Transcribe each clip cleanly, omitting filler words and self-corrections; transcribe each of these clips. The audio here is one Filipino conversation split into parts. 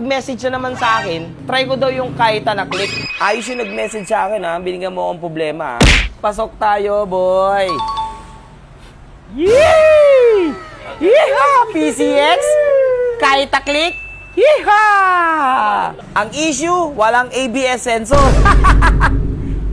nag-message na naman sa akin, try ko daw yung Kaita na click. Ayos yung nag-message sa akin ha, binigyan mo akong problema ha. Pasok tayo, boy. Yee! Yeehaw! PCX? Kaita click? Yeehaw! Ang issue, walang ABS sensor.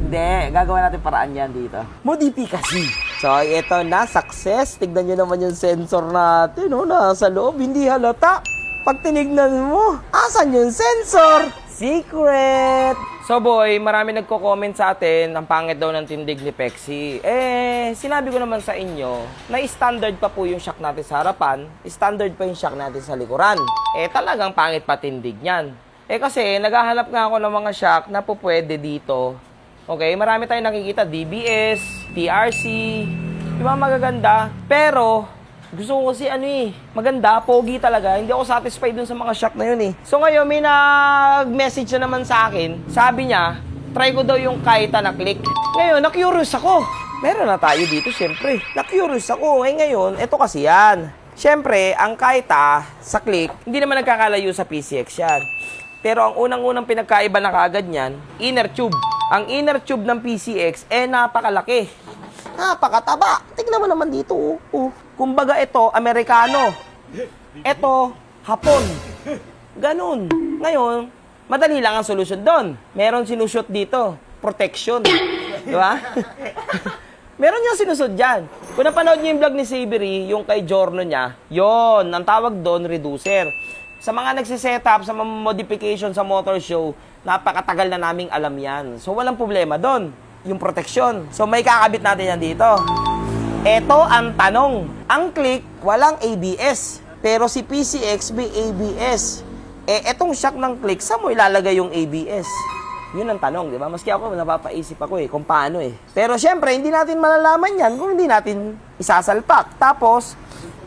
Hindi, gagawa natin paraan yan dito. Modifikasi. So, ito na, success. Tignan nyo naman yung sensor natin, oh, nasa loob, hindi halata. Pag tinignan mo, asan yung sensor? Secret! So boy, marami nagko-comment sa atin, ang pangit daw ng tindig ni Pexy. Sinabi ko naman sa inyo, na standard pa po yung shock natin sa harapan, standard pa yung shock natin sa likuran. Talagang pangit pa tindig niyan. Kasi naghahanap nga ako ng mga shock na po pwede dito. Okay, marami tayong nakikita, DBS, TRC, yung mga magaganda. Pero, gusto ko kasi maganda, pogi talaga. Hindi ako satisfied dun sa mga shock na yun So ngayon, may nag-message na naman sa akin. Sabi niya, try ko daw yung Kaita na click. Ngayon, na-curious ako. Meron na tayo dito, syempre. Na-curious ako. Ngayon, ito kasi yan. Syempre, ang Kaita sa click, hindi naman nagkakalayo sa PCX yan. Pero ang unang-unang pinagkaiba na kaagad niyan, inner tube. Ang inner tube ng PCX, napakalaki. Napakataba. Tignan mo naman dito, Kumbaga ito, Amerikano. Ito, Hapon. Ganun. Ngayon, madali lang ang solusyon doon. Meron sinushoot dito, protection. Di ba? Meron niyang sinushoot dyan. Kung napanood niyo yung vlog ni Sabery, yung kay Jorno niya, yon, ang tawag doon, reducer. Sa mga nagsisetup, sa mga modification sa motor show, napakatagal na naming alam yan. So, walang problema doon. Yung protection. So, may kakabit natin yan dito. Ito ang tanong. Ang click, walang ABS. Pero si PCX may ABS. Etong shock ng click, saan mo ilalagay yung ABS? Yun ang tanong, di ba? Maski ako, napapaisip ako kung paano Pero syempre, hindi natin malalaman yan kung hindi natin isasalpak. Tapos,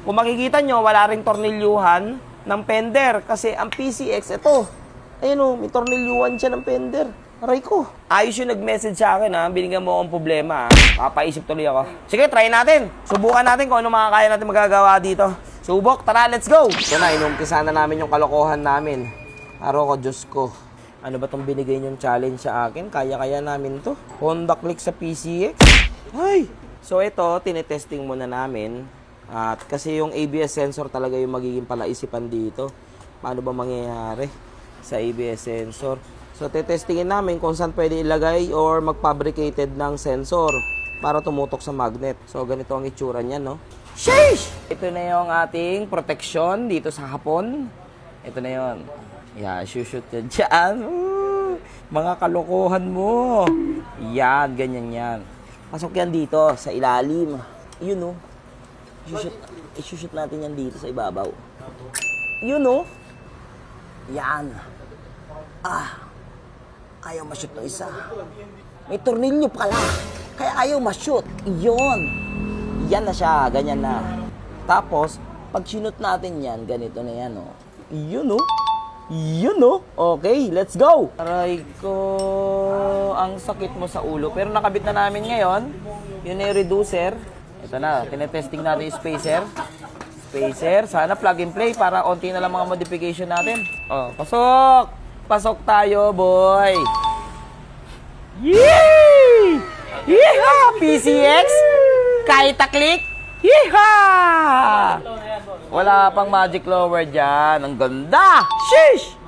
kung makikita nyo, wala ring tornilyuhan ng fender. Kasi ang PCX, ito. Ayun may tornilyuhan siya ng fender. Aray ko. Ayos yung nag-message sa akin binigyan mo akong problema Papaisip tuloy ako. Sige, try natin. Subukan natin kung ano makakaya natin magagawa dito. Subok, tara, let's go! Ito na, inumpisa na namin yung kalokohan namin. Aro ko, Diyos ko. Ano ba itong binigay niyong challenge sa akin? Kaya-kaya namin to. Honda Click sa PCX. Ay! So ito, tinetesting muna namin. At kasi yung ABS sensor talaga yung magiging palaisipan dito. Paano ba mangyayari sa ABS sensor? So, tetestingin namin kung saan pwede ilagay or mag-fabricated ng sensor para tumutok sa magnet. So, ganito ang itsura niya, no? Sheesh! Ito na yung ating protection dito sa Hapon. Ito na yun. Yeah, shoot yan dyan. Mga kalokohan mo. Yan, ganyan yan. Pasok yan dito sa ilalim. Yun, no? I-shoot natin yan dito sa ibabaw. Yun, no? Yan. Ayaw ma-shoot ng isa. May tornilyo pala. Kaya ayaw ma-shoot. Yun. Yan na siya. Ganyan na. Tapos, pag sinut natin yan, ganito na yan, oh. Yun, oh. Yun, oh. Okay, let's go. Aray ko. Ang sakit mo sa ulo. Pero nakabit na namin ngayon. Yun na yung reducer. Ito na. Tinetesting natin yung spacer. Sana plug and play para onti na lang mga modification natin. Pasok! Pasok tayo, boy! Yee! Yeehaw! PCX? Kaita click? Yeehaw! Wala pang magic lower dyan. Ang ganda! Sheesh!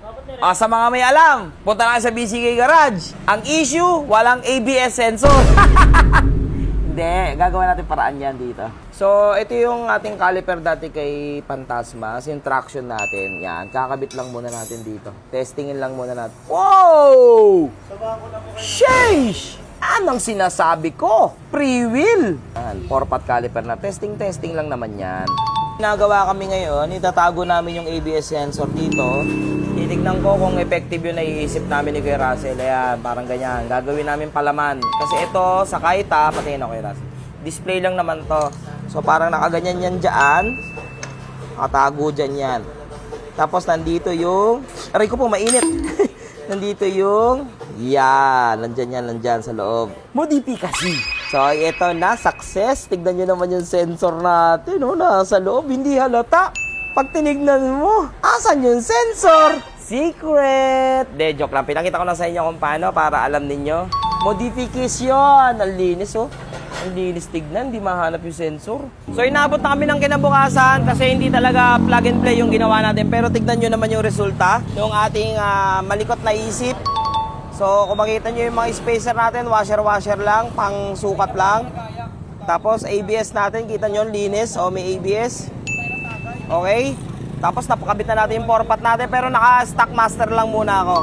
Sa mga may alam, punta na sa BCK Garage. Ang issue, walang ABS sensor. Hindi, gagawin natin paraan yan dito. So, ito yung ating caliper dati kay Fantasma. Yung traction natin. Yan, kakabit lang muna natin dito. Testingin lang muna natin. Wow! Sheesh! Anong sinasabi ko? Pre-wheel! 4-pot caliper na. Testing lang naman yan. Ginagawa kami ngayon, itatago namin yung ABS sensor dito. Titignan ko kung effective yung naiisip namin ni Kuya Russell. Ayan, parang ganyan. Gagawin namin palaman. Kasi ito, sa Kaita, patingin ako Kuya Russell. Display lang naman to. So, parang nakaganyan yan dyan. Nakatago dyan yan. Tapos, nandito yung... Aray ko po, mainit. Nandito yung... Yan. Nandyan sa loob. Modifikasi. So, ito na. Success. Tignan nyo naman yung sensor natin. Nasa loob. Hindi halata. Pag tinignan mo, asan yung sensor? secret. De, joke lang. Pinakita ko lang sa inyo kung paano para alam ninyo. Modification. Ang linis, oh. Ang linis tignan. Hindi mahanap yung sensor. So, inabot na kami ng kinabukasan kasi hindi talaga plug and play yung ginawa natin. Pero tignan nyo naman yung resulta ng ating malikot na isip. So, kung makita nyo yung mga spacer natin, washer-washer lang, pang sukat lang. Tapos, ABS natin, kita nyo, linis. O, may ABS. Okay? Tapos, napakabit na natin yung 4-pot natin, pero naka-stock master lang muna ako.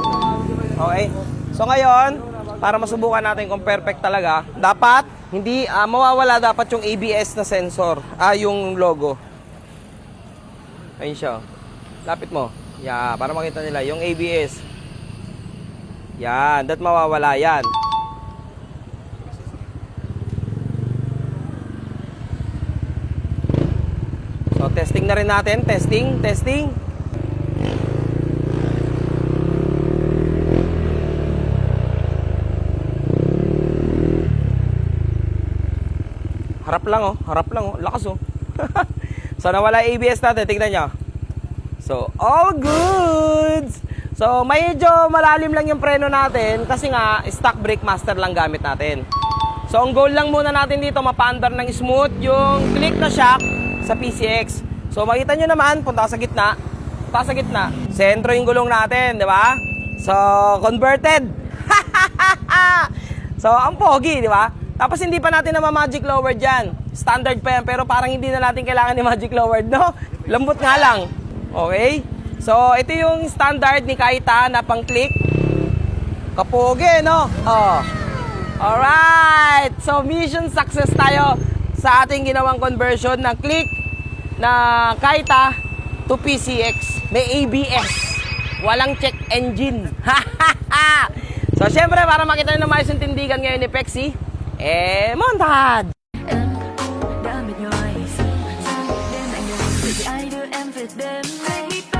Okay? So, ngayon, para masubukan natin kung perfect talaga, dapat, hindi, mawawala dapat yung ABS na sensor. Yung logo. Ayun siya. Lapit mo. Yeah, para makita nila, yung ABS. Yan, dat mawawala yan. So, testing na rin natin. Testing. Harap lang, oh. Lakas, oh. So, nawala ABS natin. Tignan nyo. So, all goods! So, medyo malalim lang yung preno natin kasi nga, stock brake master lang gamit natin. So, ang goal lang muna natin dito, mapaandar ng smooth yung click na shock sa PCX. So, makita nyo naman, punta sa gitna. Sentro yung gulong natin, di ba? So, converted. So, ang pogi, di ba? Tapos, hindi pa natin na-magic lowered dyan. Standard pa yan, pero parang hindi na natin kailangan ni magic lowered, no? Lambot nga lang. Okay? So, ito yung standard ni Kaita na pang-click. Kapogi, no? Oh. Alright! So, mission success tayo sa ating ginawang conversion ng click na Kaita to PCX. May ABS. Walang check engine. So, syempre, para makita nyo na maayos yung tindigan ngayon ni Pexi, montage! Damit nyo ay isip sa akin ang iyong idol and fit them. Make me